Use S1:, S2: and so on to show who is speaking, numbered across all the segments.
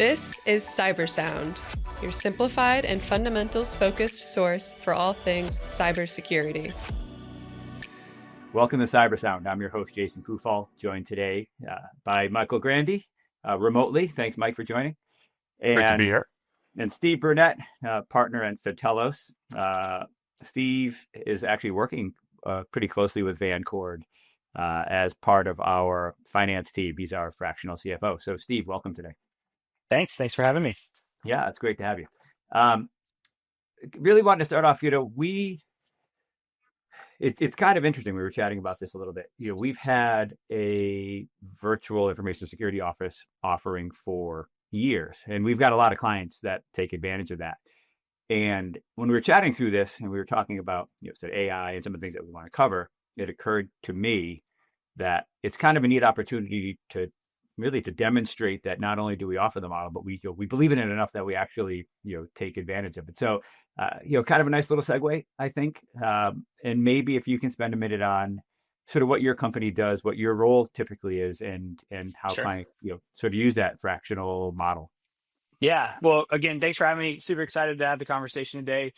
S1: This is CyberSound, your simplified and fundamentals-focused source for all things cybersecurity.
S2: Welcome to CyberSound. I'm your host, Jason Pufahl, joined today by Michael Grande remotely. Thanks, Mike, for joining.
S3: Great to be here.
S2: And Steve Bernet, partner at Fintelos. Steve is actually working pretty closely with Vancord as part of our finance team. He's our fractional CFO. So, Steve, welcome today.
S4: Thanks for having me.
S2: Yeah, it's great to have you. Really wanted to start off, it's kind of interesting. We were chatting about this a little bit. We've had a virtual information security office offering for years, and we've got a lot of clients that take advantage of that. And when we were chatting through this and we were talking about, AI and some of the things that we want to cover, it occurred to me that it's kind of a neat opportunity to demonstrate that not only do we offer the model, but we believe in it enough that we actually, take advantage of it. So, kind of a nice little segue, I think. And maybe if you can spend a minute on sort of what your company does, what your role typically is, and how
S4: Sure.
S2: clients, sort of use that fractional model.
S4: Yeah. Well, again, thanks for having me. Super excited to have the conversation today.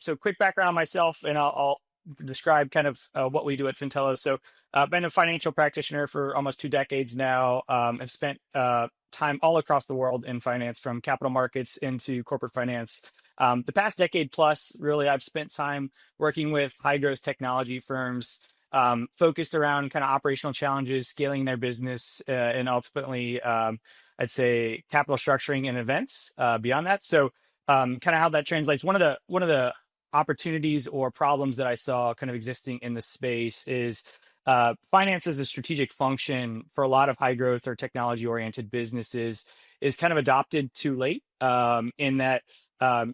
S4: So quick background on myself, and I'll describe kind of what we do at Fintelos. So I've been a financial practitioner for almost 2 decades now. I've spent time all across the world in finance, from capital markets into corporate finance. The past decade plus, really, I've spent time working with high growth technology firms, focused around kind of operational challenges, scaling their business, and ultimately, I'd say capital structuring and events beyond that. So kind of how that translates. One of the opportunities or problems that I saw kind of existing in the space is finance as a strategic function for a lot of high growth or technology oriented businesses is kind of adopted too late, in that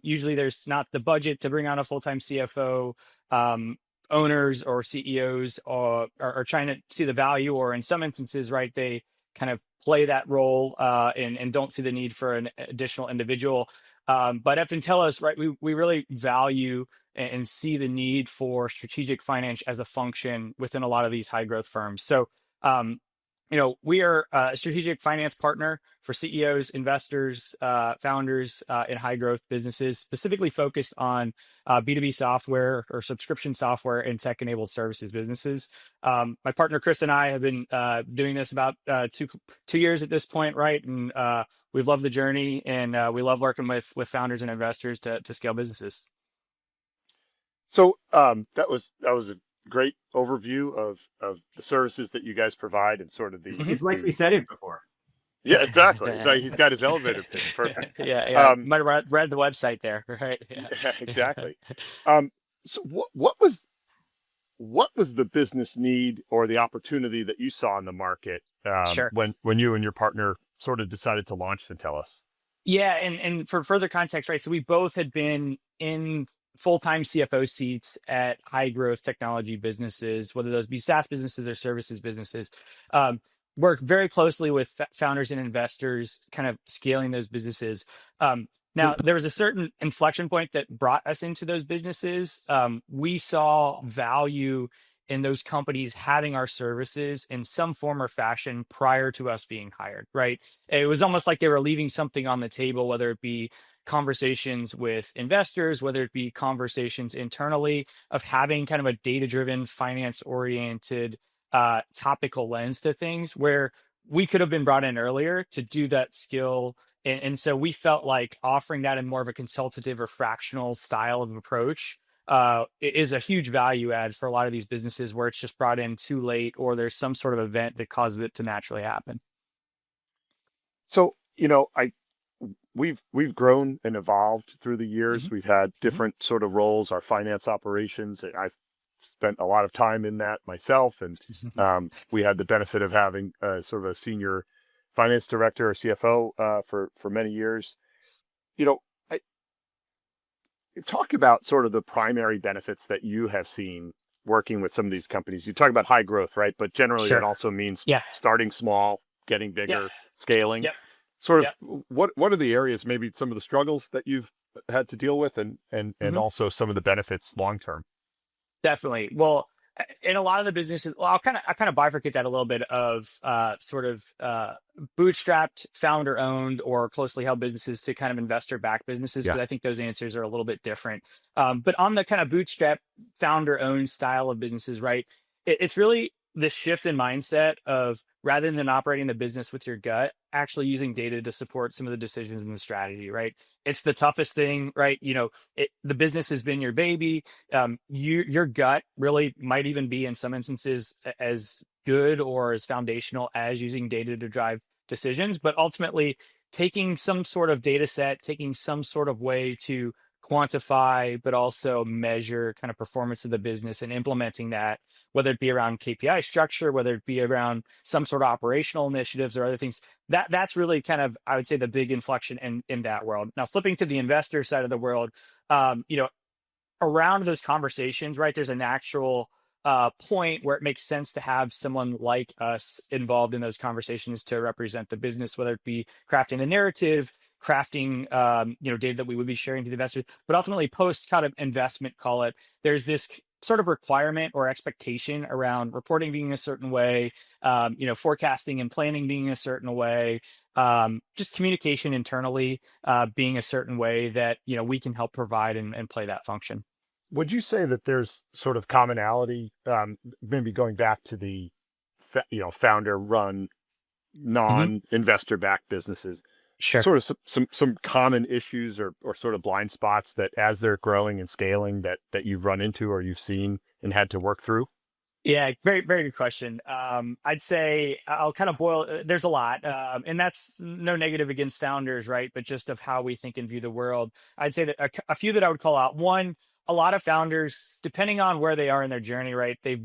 S4: usually there's not the budget to bring on a full-time CFO. Owners or CEOs are trying to see the value, or in some instances, right, they kind of play that role and don't see the need for an additional individual. But at Fintelos, right, we really value and see the need for strategic finance as a function within a lot of these high growth firms. So, we are a strategic finance partner for CEOs, investors, founders in high growth businesses, specifically focused on B2B software or subscription software and tech enabled services businesses. My partner Chris and I have been doing this about 2 years at this point, right? And we've loved the journey, and we love working with founders and investors to scale businesses.
S3: So that was a great overview of the services that you guys provide and sort of the.
S2: It's like we said it before.
S3: Yeah, exactly. It's like he's got his elevator pitch. Perfect.
S4: Yeah. Might have read the website there, right?
S3: Yeah, exactly. So what was the business need or the opportunity that you saw in the market
S4: Sure.
S3: when you and your partner sort of decided to launch Fintelos?
S4: Yeah, and for further context, right? So we both had been in full-time CFO seats at high growth technology businesses, whether those be SaaS businesses or services businesses. Work very closely with founders and investors, kind of scaling those businesses. Now, there was a certain inflection point that brought us into those businesses. We saw value in those companies having our services in some form or fashion prior to us being hired, right? It was almost like they were leaving something on the table, whether it be conversations with investors, whether it be conversations internally of having kind of a data-driven, finance-oriented, topical lens to things, where we could have been brought in earlier to do that skill. And so we felt like offering that in more of a consultative or fractional style of approach is a huge value add for a lot of these businesses where it's just brought in too late, or there's some sort of event that causes it to naturally happen.
S3: So, we've grown and evolved through the years. We've had different sort of roles, our finance operations. I've spent a lot of time in that myself, and we had the benefit of having sort of a senior finance director or CFO for many years. Talk about sort of the primary benefits that you have seen working with some of these companies. You talk about high growth, right? But generally
S4: Sure.
S3: that also means
S4: Yeah.
S3: starting small, getting bigger, scaling.
S4: Yep.
S3: Sort of what are the areas, maybe some of the struggles that you've had to deal with, and also some of the benefits long term?
S4: Definitely. Well, In a lot of the businesses, well, I kind of bifurcate that a little bit of bootstrapped, founder owned, or closely held businesses to kind of investor backed businesses,
S2: Yeah.
S4: because I think those answers are a little bit different. But on the kind of bootstrap, founder owned style of businesses, right? It's really this shift in mindset of, rather than operating the business with your gut, actually using data to support some of the decisions and the strategy, right? It's the toughest thing, right? The business has been your baby. Your gut really might even be, in some instances, as good or as foundational as using data to drive decisions. But ultimately, taking some sort of data set, taking some sort of way to quantify but also measure kind of performance of the business and implementing that, whether it be around KPI structure, whether it be around some sort of operational initiatives or other things, that's really kind of, I would say, the big inflection in that world. Now, flipping to the investor side of the world, around those conversations, right, there's a natural point where it makes sense to have someone like us involved in those conversations to represent the business, whether it be crafting a narrative, crafting data that we would be sharing to the investors, but ultimately post kind of investment, call it, there's this sort of requirement or expectation around reporting being a certain way, forecasting and planning being a certain way, just communication internally being a certain way that we can help provide and play that function.
S3: Would you say that there's sort of commonality, maybe going back to the founder-run, non-investor backed businesses,
S4: Sure.
S3: sort of some common issues or sort of blind spots that, as they're growing and scaling, that you've run into or you've seen and had to work through?
S4: Yeah, very, very good question. I'd say I'll kind of there's a lot, and that's no negative against founders, right? But just of how we think and view the world. I'd say that a few that I would call out. One, a lot of founders, depending on where they are in their journey, right, they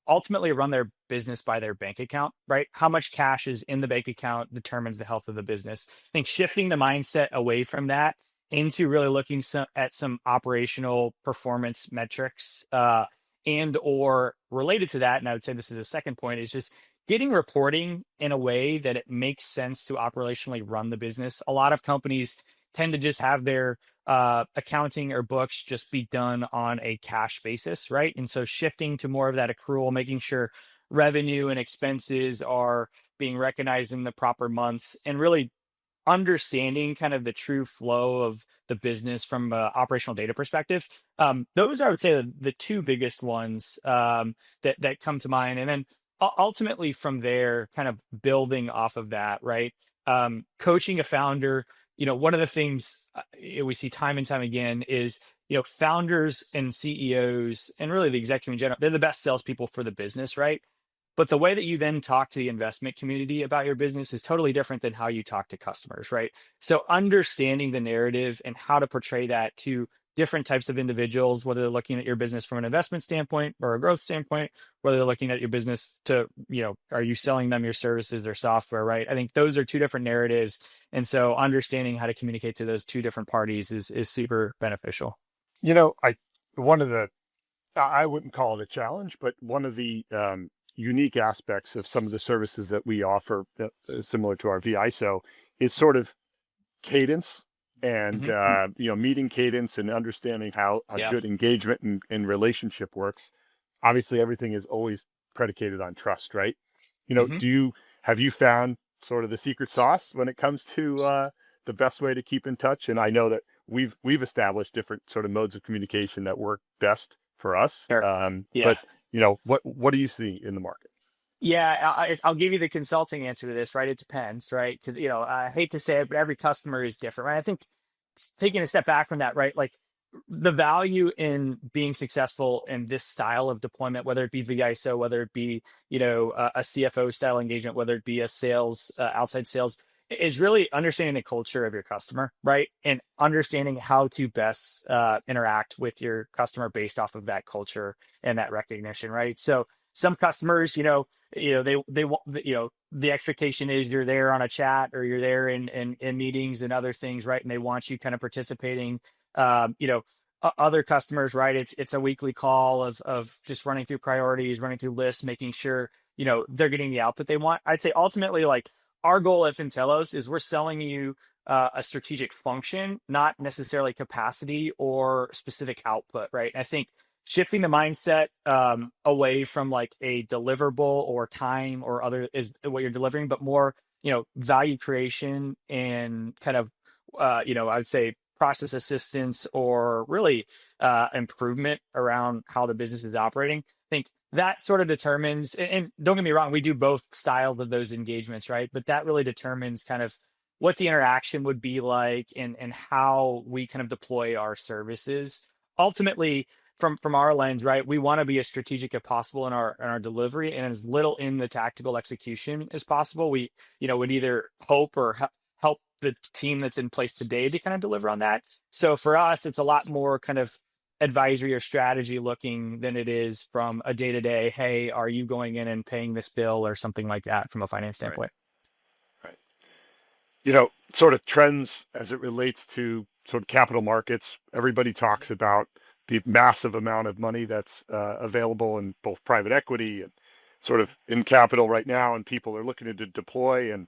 S4: ultimately run their business by their bank account, right? How much cash is in the bank account determines the health of the business. I think shifting the mindset away from that into really looking at some operational performance metrics, and or related to that, and I would say this is the second point, is just getting reporting in a way that it makes sense to operationally run the business. A lot of companies tend to just have their accounting or books just be done on a cash basis, right? And so shifting to more of that accrual, making sure revenue and expenses are being recognized in the proper months, and really understanding kind of the true flow of the business from an operational data perspective. Those are, I would say, the two biggest ones that come to mind. And then ultimately from there, kind of building off of that, right? Coaching a founder, one of the things we see time and time again is, founders and CEOs and really the executive in general, they're the best salespeople for the business, right? But the way that you then talk to the investment community about your business is totally different than how you talk to customers, right? So understanding the narrative and how to portray that to different types of individuals, whether they're looking at your business from an investment standpoint or a growth standpoint, whether they're looking at your business to, are you selling them your services or software, right? I think those are two different narratives. And so understanding how to communicate to those two different parties is super beneficial.
S3: One of the, I wouldn't call it a challenge, but one of the unique aspects of some of the services that we offer, similar to our VISO, is sort of cadence and meeting cadence and understanding how a good engagement and relationship works. Obviously, everything is always predicated on trust, right? Have you found sort of the secret sauce when it comes to the best way to keep in touch? And I know that we've established different sort of modes of communication that work best for us.
S4: Sure.
S3: But what do you see in the market?
S4: Yeah, I'll give you the consulting answer to this, right? It depends, right? Because, I hate to say it, but every customer is different, right? I think taking a step back from that, right? Like the value in being successful in this style of deployment, whether it be VISO, whether it be, a CFO style engagement, whether it be a sales, outside sales, is really understanding the culture of your customer, right? And understanding how to best interact with your customer based off of that culture and that recognition, right? So some customers, they want, the expectation is you're there on a chat or you're there in meetings and other things, right? And they want you kind of participating. Other customers, right? It's a weekly call of just running through priorities, running through lists, making sure, they're getting the output they want. I'd say ultimately, like, our goal at Fintelos is we're selling you a strategic function, not necessarily capacity or specific output, right? I think shifting the mindset away from like a deliverable or time or other is what you're delivering, but more, value creation and kind of, I would say process assistance or really improvement around how the business is operating. I think that sort of determines, and don't get me wrong, we do both styles of those engagements, right? But that really determines kind of what the interaction would be like and how we kind of deploy our services. Ultimately, from our lens, right, we want to be as strategic as possible in our delivery and as little in the tactical execution as possible. We, would either hope or help the team that's in place today to kind of deliver on that. So for us, it's a lot more kind of advisory or strategy looking than it is from a day-to-day, hey, are you going in and paying this bill or something like that from a finance standpoint.
S3: Right. Sort of trends as it relates to sort of capital markets. Everybody talks about the massive amount of money that's available in both private equity and sort of in capital right now, and people are looking to deploy. And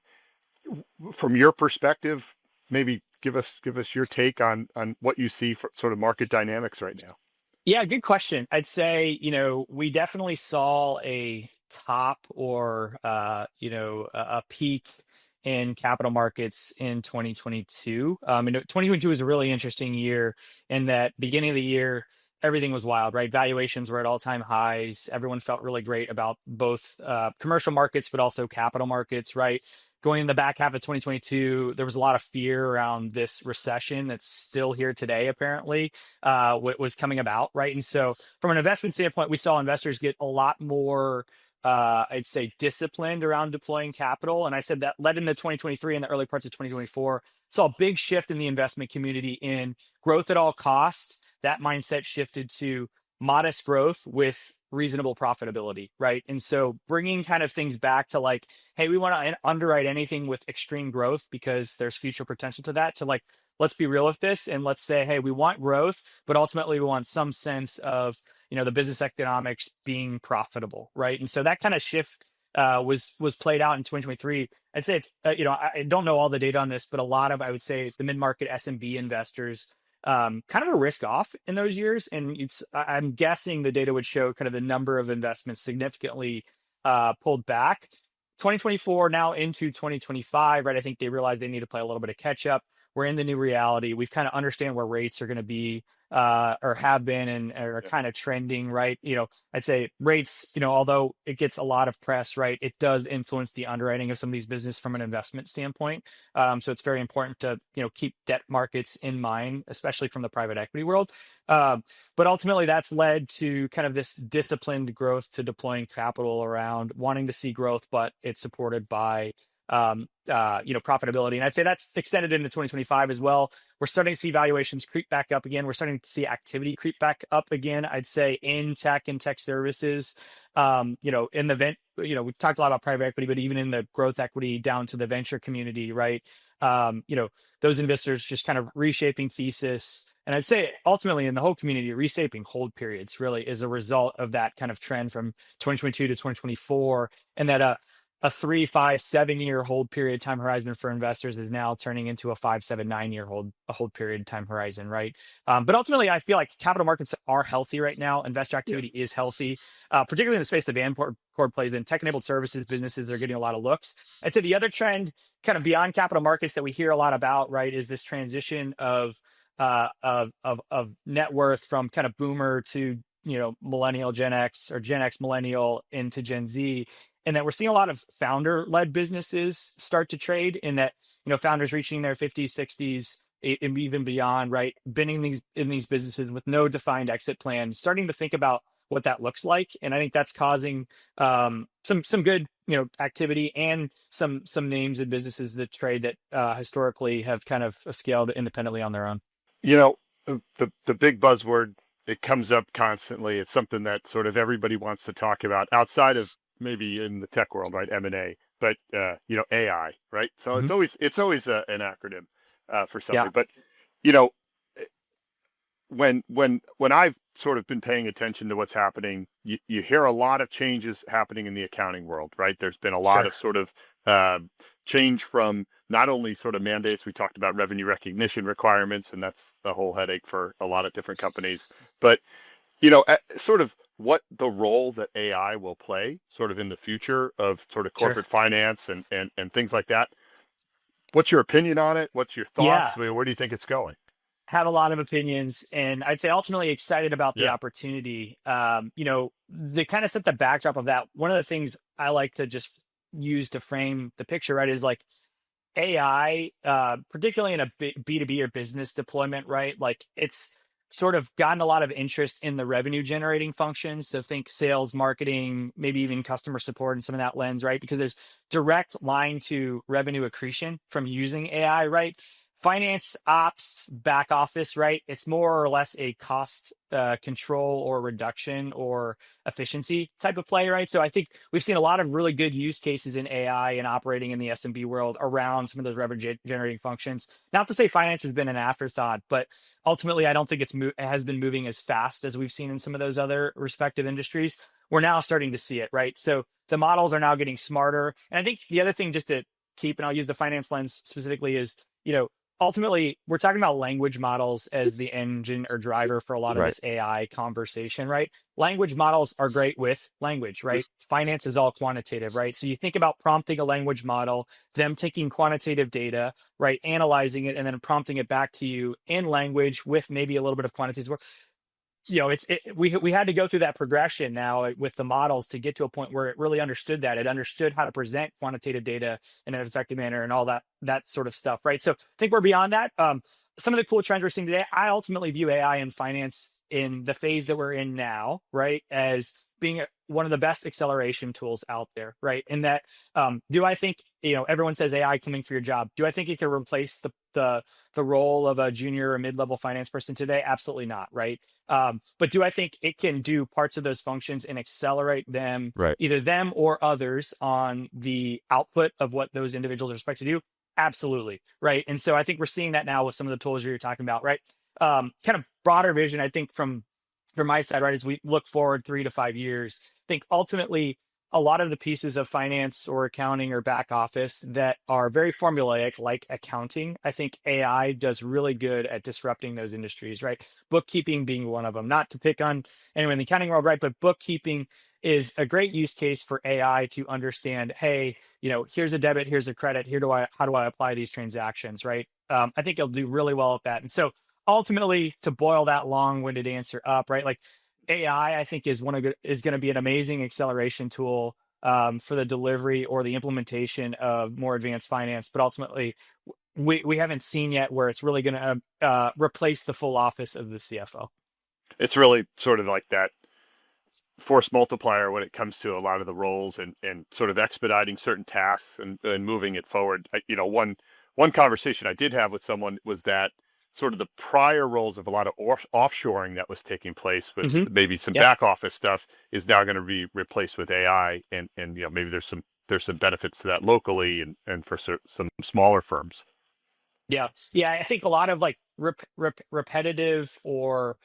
S3: from your perspective, maybe give us your take on what you see for sort of market dynamics right now.
S4: Yeah, good question. I'd say, we definitely saw a top or, a peak in capital markets in 2022. 2022 was a really interesting year in that beginning of the year, everything was wild, right? Valuations were at all-time highs. Everyone felt really great about both commercial markets, but also capital markets, right? Going in the back half of 2022, there was a lot of fear around this recession that's still here today, apparently, what was coming about, right? And so from an investment standpoint, we saw investors get a lot more, I'd say, disciplined around deploying capital. And I said that led into 2023 and the early parts of 2024, saw a big shift in the investment community in growth at all costs. That mindset shifted to modest growth with reasonable profitability, right? And so bringing kind of things back to like, hey, we want to underwrite anything with extreme growth because there's future potential to that, to like, let's be real with this and let's say, hey, we want growth, but ultimately we want some sense of, the business economics being profitable, right? And so that kind of shift was played out in 2023. I'd say, I don't know all the data on this, but a lot of, I would say, the mid-market SMB investors kind of a risk off in those years. And I'm guessing the data would show kind of the number of investments significantly pulled back. 2024 now into 2025, right? I think they realized they need to play a little bit of catch up. We're in the new reality. We've kind of understand where rates are going to be or have been and are kind of trending, right? I'd say rates, although it gets a lot of press, right? It does influence the underwriting of some of these businesses from an investment standpoint. So it's very important to, keep debt markets in mind, especially from the private equity world. But ultimately that's led to kind of this disciplined growth to deploying capital around wanting to see growth, but it's supported by profitability. And I'd say that's extended into 2025 as well. We're starting to see valuations creep back up again. We're starting to see activity creep back up again, I'd say, in tech and tech services. In the we've talked a lot about private equity, but even in the growth equity down to the venture community, right? Those investors just kind of reshaping thesis. And I'd say ultimately in the whole community, reshaping hold periods really is a result of that kind of trend from 2022 to 2024. And that a 3, 5, 7-year hold period time horizon for investors is now turning into a 5, 7, 9-year hold period time horizon, right? But ultimately, I feel like capital markets are healthy right now. Investor activity is healthy, particularly in the space that Vancord plays in. Tech-enabled services businesses are getting a lot of looks. I'd say the other trend, kind of beyond capital markets, that we hear a lot about, right, is this transition of net worth from kind of boomer to millennial, Gen X, or Gen X millennial into Gen Z. And that we're seeing a lot of founder-led businesses start to trade in that, founders reaching their 50s, 60s, and even beyond, right? Bending in these businesses with no defined exit plan, starting to think about what that looks like. And I think that's causing some good, activity and some names and businesses that trade that historically have kind of scaled independently on their own.
S3: The big buzzword, it comes up constantly. It's something that sort of everybody wants to talk about outside of maybe in the tech world, right? M&A, but AI, right? So it's always an acronym for something. But when I've sort of been paying attention to what's happening, you hear a lot of changes happening in the accounting world, right? There's been a lot of sort of change from not only sort of mandates. We talked about revenue recognition requirements, and that's a whole headache for a lot of different companies. But sort of what the role that AI will play sort of in the future of sort of
S4: Sure.
S3: corporate finance and things like that. What's your opinion on it? What's your
S4: Yeah.
S3: thoughts? I mean, where do you think it's going?
S4: Have a lot of opinions, and I'd say ultimately excited about the
S3: Yeah.
S4: opportunity. To kind of set the backdrop of that, one of the things I like to just use to frame the picture, right, is like AI, particularly in a B2B or business deployment, right? Like it's sort of gotten a lot of interest in the revenue generating functions. So think sales, marketing, maybe even customer support and some of that lens, right? Because there's direct line to revenue accretion from using AI, right? Finance ops, back office, right? It's more or less a cost control or reduction or efficiency type of play, right? So I think we've seen a lot of really good use cases in AI and operating in the SMB world around some of those revenue generating functions. Not to say finance has been an afterthought, but ultimately I don't think it has been moving as fast as we've seen in some of those other respective industries. We're now starting to see it, right? So the models are now getting smarter. And I think the other thing just to keep, and I'll use the finance lens specifically, is, ultimately we're talking about language models as the engine or driver for a lot of
S3: Right.
S4: this AI conversation, right? Language models are great with language, right? Finance is all quantitative, right? So you think about prompting a language model, them taking quantitative data, right, analyzing it, and then prompting it back to you in language with maybe a little bit of quantitative work. We had to go through that progression now with the models to get to a point where it really understood that. It understood how to present quantitative data in an effective manner and all that sort of stuff, right? So I think we're beyond that. Some of the cool trends we're seeing today, I ultimately view AI and finance in the phase that we're in now, right, as being one of the best acceleration tools out there, right? And that, do I think, everyone says AI coming for your job. Do I think it can replace the role of a junior or mid-level finance person today? Absolutely not, right? But do I think it can do parts of those functions and accelerate them,
S3: Right.
S4: either them or others, on the output of what those individuals are expected to do? Absolutely, right? And so I think we're seeing that now with some of the tools you're talking about, right? Kind of broader vision, I think from my side, right, as we look forward 3 to 5 years, I think ultimately a lot of the pieces of finance or accounting or back office that are very formulaic, like accounting, I think AI does really good at disrupting those industries, right? Bookkeeping being one of them. Not to pick on anyone in the accounting world, right? But bookkeeping is a great use case for AI to understand, hey, here's a debit, here's a credit, how do I apply these transactions, right? I think it'll do really well at that. And so ultimately, to boil that long-winded answer up, right? Like AI, I think is going to be an amazing acceleration tool for the delivery or the implementation of more advanced finance. But ultimately, we haven't seen yet where it's really going to replace the full office of the CFO.
S3: It's really sort of like that force multiplier when it comes to a lot of the roles and sort of expediting certain tasks and moving it forward. One conversation I did have with someone was that sort of the prior roles of a lot of offshoring that was taking place with maybe some back office stuff is now going to be replaced with AI, and maybe there's some benefits to that locally and for some smaller firms.
S4: Yeah, I think a lot of like repetitive or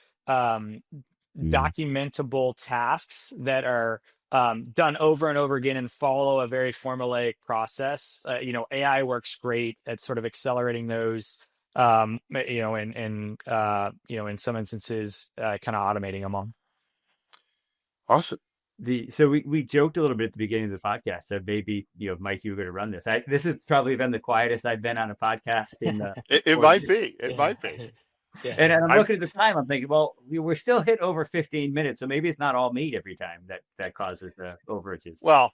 S4: documentable tasks that are done over and over again and follow a very formulaic process. AI works great at sort of accelerating those. In some instances, kind of automating them on.
S3: Awesome.
S2: So we joked a little bit at the beginning of the podcast that maybe, Mike, you were going to run this. This has probably been the quietest I've been on a podcast in the.
S3: It might be. It might be.
S2: Yeah. And I'm looking at the time. I'm thinking, well, we're still hit over 15 minutes, so maybe it's not all me every time that causes the overages.
S3: Well,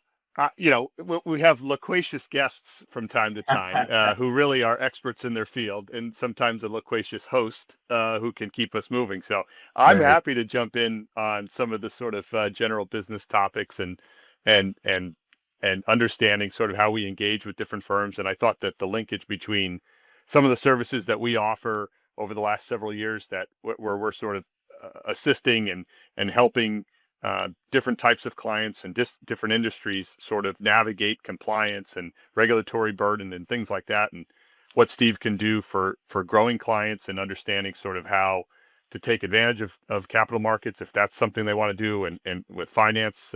S3: we have loquacious guests from time to time who really are experts in their field, and sometimes a loquacious host who can keep us moving. So I'm happy to jump in on some of the sort of general business topics and understanding sort of how we engage with different firms. And I thought that the linkage between some of the services that we offer over the last several years that where we're sort of assisting and helping different types of clients and different industries sort of navigate compliance and regulatory burden and things like that, and what Steve can do for growing clients and understanding sort of how to take advantage of capital markets if that's something they want to do, and with finance,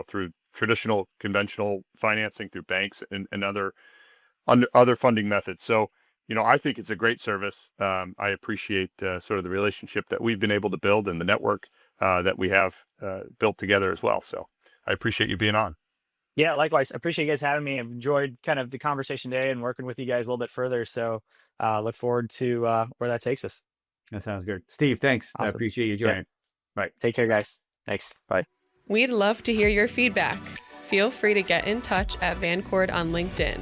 S3: through traditional conventional financing through banks and other funding methods. So I think it's a great service. I appreciate sort of the relationship that we've been able to build and the network that we have built together as well. So I appreciate you being on.
S4: Yeah, likewise. I appreciate you guys having me. I've enjoyed kind of the conversation today and working with you guys a little bit further. So look forward to where that takes us.
S2: That sounds good. Steve, thanks. I
S4: Awesome.
S2: appreciate you joining. Right.
S4: Take care, guys. Thanks.
S3: Bye.
S1: We'd love to hear your feedback. Feel free to get in touch at Vancord on LinkedIn.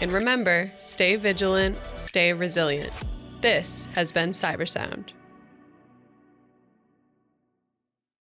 S1: And remember, stay vigilant, stay resilient. This has been CyberSound.